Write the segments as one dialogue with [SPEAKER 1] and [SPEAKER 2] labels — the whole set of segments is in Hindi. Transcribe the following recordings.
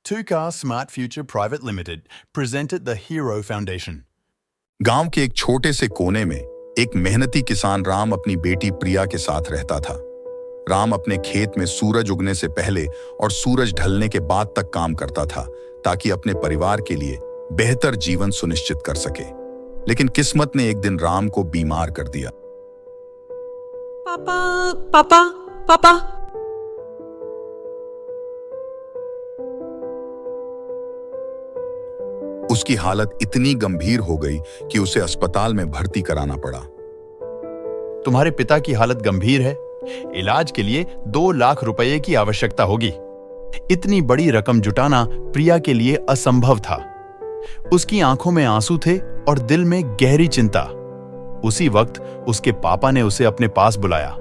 [SPEAKER 1] Two-Car Smart Future Private Limited presented the Hero Foundation.
[SPEAKER 2] गांव के एक छोटे से कोने में एक मेहनती किसान राम अपनी बेटी प्रिया के साथ रहता था। राम अपने खेत में सूरज उगने से पहले और सूरज ढलने के बाद तक काम करता था ताकि अपने परिवार के लिए बेहतर जीवन सुनिश्चित कर सके। लेकिन किस्मत ने एक दिन राम को बीमार कर दिया।
[SPEAKER 3] पापा पापा पापा
[SPEAKER 2] उसकी हालत इतनी गंभीर हो गई कि उसे अस्पताल में भर्ती कराना पड़ा।
[SPEAKER 1] तुम्हारे पिता की हालत गंभीर है। इलाज के लिए 2 लाख रुपए की आवश्यकता होगी। इतनी बड़ी रकम जुटाना प्रिया के लिए असंभव था। उसकी आंखों में आंसू थे और दिल में गहरी चिंता। उसी वक्त उसके पापा ने उसे अपने पास बुलाया।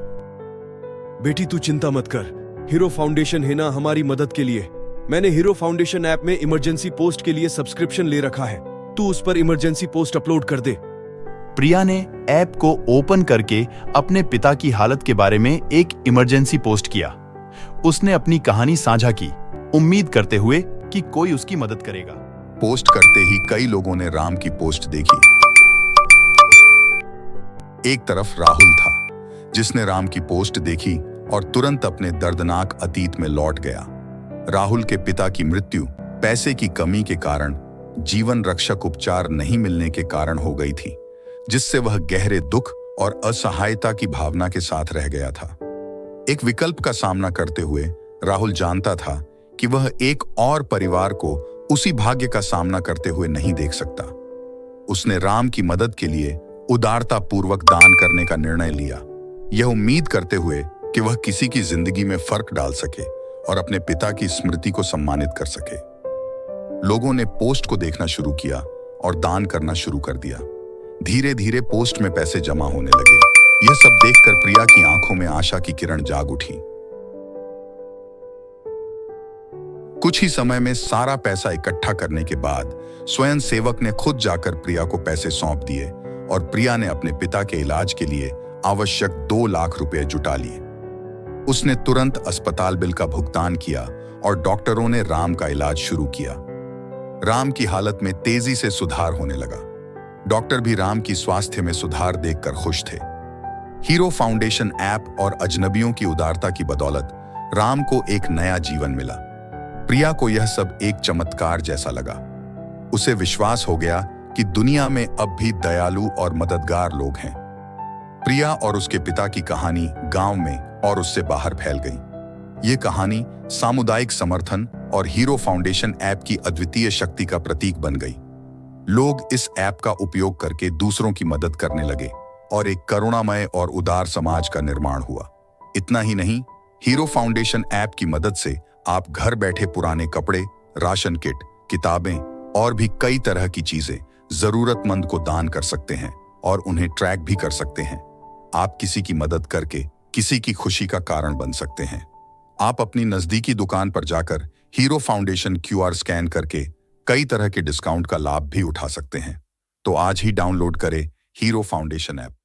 [SPEAKER 4] बेटी तू चिंता मत कर, हीरो फाउंडेशन है ना हमारी मदद के लिए। मैंने हीरो फाउंडेशन ऐप में इमरजेंसी पोस्ट के लिए सब्सक्रिप्शन ले रखा है। तू उस पर इमरजेंसी पोस्ट अपलोड कर दे।
[SPEAKER 1] प्रिया ने ऐप को ओपन करके अपने पिता की हालत के बारे में एक इमरजेंसी पोस्ट किया। उसने अपनी कहानी साझा की, उम्मीद करते हुए कि कोई उसकी मदद करेगा।
[SPEAKER 2] पोस्ट करते ही कई लोगों ने राम की पोस्ट देखी। एक तरफ राहुल था, जिसने राम की पोस्ट देखी और तुरंत अपने दर्दनाक अतीत में लौट गया। राहुल के पिता की मृत्यु पैसे की कमी के कारण, जीवन रक्षक उपचार नहीं मिलने के कारण हो गई थी, जिससे वह गहरे दुख और असहायता की भावना के साथ रह गया था। एक विकल्प का सामना करते हुए राहुल जानता था कि वह एक और परिवार को उसी भाग्य का सामना करते हुए नहीं देख सकता। उसने राम की मदद के लिए उदारतापूर्वक दान करने का निर्णय लिया, यह उम्मीद करते हुए कि वह किसी की जिंदगी में फर्क डाल सके और अपने पिता की स्मृति को सम्मानित कर सके। लोगों ने पोस्ट को देखना शुरू किया और दान करना शुरू कर दिया। धीरे धीरे पोस्ट में पैसे जमा होने लगे। यह सब देखकर प्रिया की आंखों में आशा की किरण जाग उठी। कुछ ही समय में सारा पैसा इकट्ठा करने के बाद स्वयं सेवक ने खुद जाकर प्रिया को पैसे सौंप दिए और प्रिया ने अपने पिता के इलाज के लिए आवश्यक 2 लाख रुपए जुटा लिए। उसने तुरंत अस्पताल बिल का भुगतान किया और डॉक्टरों ने राम का इलाज शुरू किया। राम की हालत में तेजी से सुधार होने लगा। डॉक्टर भी राम की स्वास्थ्य में सुधार देखकर खुश थे। हीरो फाउंडेशन ऐप और अजनबियों की उदारता की बदौलत राम को एक नया जीवन मिला। प्रिया को यह सब एक चमत्कार जैसा लगा। उसे विश्वास हो गया कि दुनिया में अब भी दयालु और मददगार लोग हैं। प्रिया और उसके पिता की कहानी गांव में और उससे बाहर फैल गई। ये कहानी सामुदायिक समर्थन और हीरो फाउंडेशन ऐप की अद्वितीय शक्ति का प्रतीक बन गई। लोग इस ऐप का उपयोग करके दूसरों की मदद करने लगे और एक करुणामय और उदार समाज का निर्माण हुआ। इतना ही नहीं, हीरो फाउंडेशन ऐप की मदद से आप घर बैठे पुराने कपड़े, राशन किट, किताबें और भी कई तरह की चीजें जरूरतमंद को दान कर सकते हैं और उन्हें ट्रैक भी कर सकते हैं। आप किसी की मदद करके किसी की खुशी का कारण बन सकते हैं। आप अपनी नजदीकी दुकान पर जाकर हीरो फाउंडेशन QR स्कैन करके कई तरह के डिस्काउंट का लाभ भी उठा सकते हैं। तो आज ही डाउनलोड करें हीरो फाउंडेशन ऐप।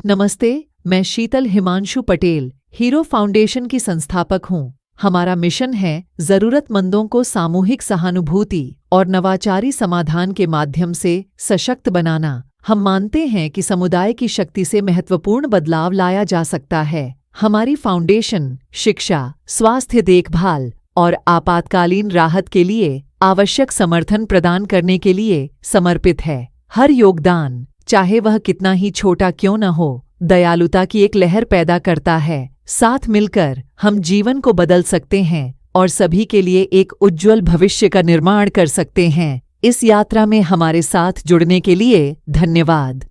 [SPEAKER 5] नमस्ते, मैं शीतल हिमांशु पटेल हीरो फाउंडेशन की संस्थापक हूँ। हमारा मिशन है जरूरतमंदों को सामूहिक सहानुभूति और नवाचारी समाधान के माध्यम से सशक्त बनाना। हम मानते हैं कि समुदाय की शक्ति से महत्वपूर्ण बदलाव लाया जा सकता है। हमारी फाउंडेशन शिक्षा, स्वास्थ्य देखभाल और आपातकालीन राहत के लिए आवश्यक समर्थन प्रदान करने के लिए समर्पित है। हर योगदान, चाहे वह कितना ही छोटा क्यों न हो, दयालुता की एक लहर पैदा करता है। साथ मिलकर हम जीवन को बदल सकते हैं और सभी के लिए एक उज्जवल भविष्य का निर्माण कर सकते हैं। इस यात्रा में हमारे साथ जुड़ने के लिए धन्यवाद।